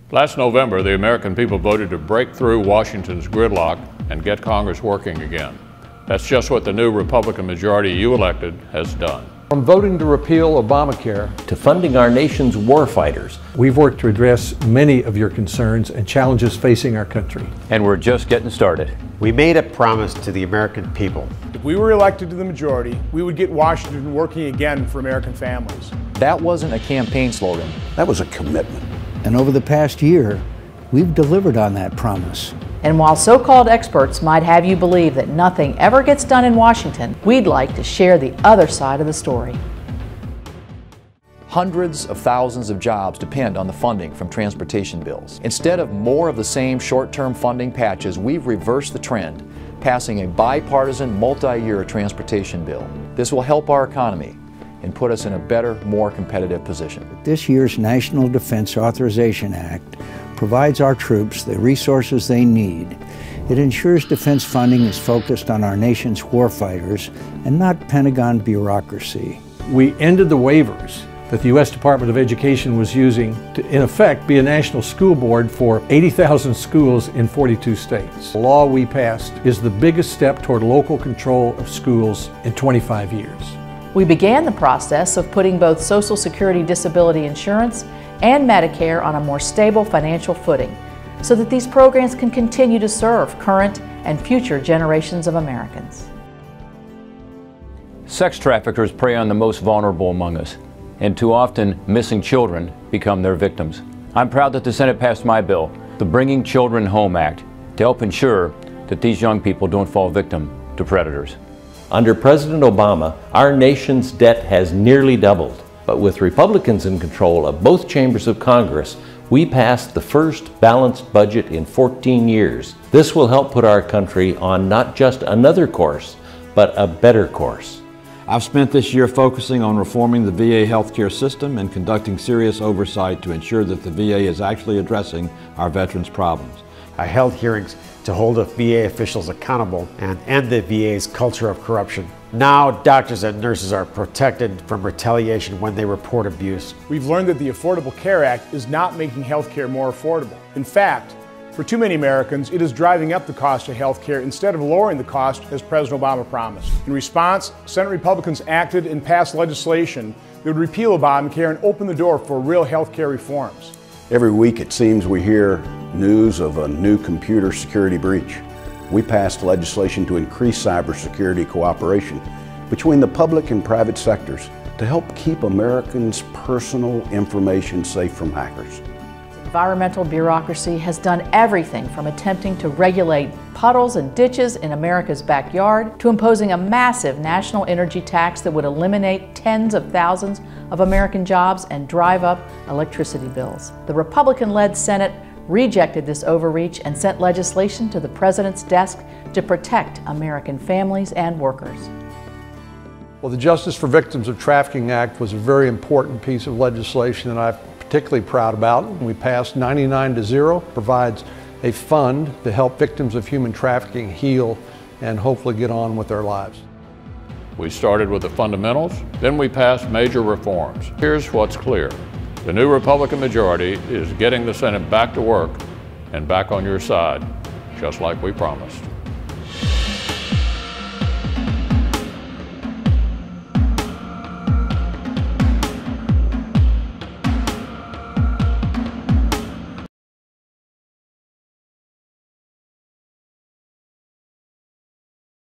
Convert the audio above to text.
Last November, the American people voted to break through Washington's gridlock and get Congress working again. That's just what the new Republican majority you elected has done. From voting to repeal Obamacare to funding our nation's warfighters, we've worked to address many of your concerns and challenges facing our country. And we're just getting started. We made a promise to the American people. If we were elected to the majority, we would get Washington working again for American families. That wasn't a campaign slogan. That was a commitment. And over the past year, we've delivered on that promise. And while so-called experts might have you believe that nothing ever gets done in Washington, we'd like to share the other side of the story. Hundreds of thousands of jobs depend on the funding from transportation bills. Instead of more of the same short-term funding patches, we've reversed the trend, passing a bipartisan multi-year transportation bill. This will help our economy and put us in a better, more competitive position. This year's National Defense Authorization Act provides our troops the resources they need. It ensures defense funding is focused on our nation's warfighters and not Pentagon bureaucracy. We ended the waivers that the U.S. Department of Education was using to, in effect, be a national school board for 80,000 schools in 42 states. The law we passed is the biggest step toward local control of schools in 25 years. We began the process of putting both Social Security disability insurance and Medicare on a more stable financial footing so that these programs can continue to serve current and future generations of Americans. Sex traffickers prey on the most vulnerable among us, and too often missing children become their victims. I'm proud that the Senate passed my bill, the Bringing Children Home Act, to help ensure that these young people don't fall victim to predators. under President Obama, our nation's debt has nearly doubled. But with Republicans in control of both chambers of Congress, we passed the first balanced budget in 14 years. This will help put our country on not just another course, but a better course. I've spent this year focusing on reforming the VA healthcare system and conducting serious oversight to ensure that the VA is actually addressing our veterans' problems. I held hearings to hold VA officials accountable and end the VA's culture of corruption. Now, doctors and nurses are protected from retaliation when they report abuse. We've learned that the Affordable Care Act is not making health care more affordable. In fact, for too many Americans, it is driving up the cost of health care instead of lowering the cost as President Obama promised. In response, Senate Republicans acted and passed legislation that would repeal Obamacare and open the door for real health care reforms. Every week it seems we hear news of a new computer security breach. We passed legislation to increase cybersecurity cooperation between the public and private sectors to help keep Americans' personal information safe from hackers. Environmental bureaucracy has done everything from attempting to regulate puddles and ditches in America's backyard to imposing a massive national energy tax that would eliminate tens of thousands of American jobs and drive up electricity bills. The Republican-led Senate rejected this overreach and sent legislation to the President's desk to protect American families and workers. Well, the Justice for Victims of Trafficking Act was a very important piece of legislation that I'm particularly proud about. We passed 99-0, provides a fund to help victims of human trafficking heal and hopefully get on with their lives. We started with the fundamentals, then we passed major reforms. Here's what's clear. The new Republican majority is getting the Senate back to work and back on your side, just like we promised.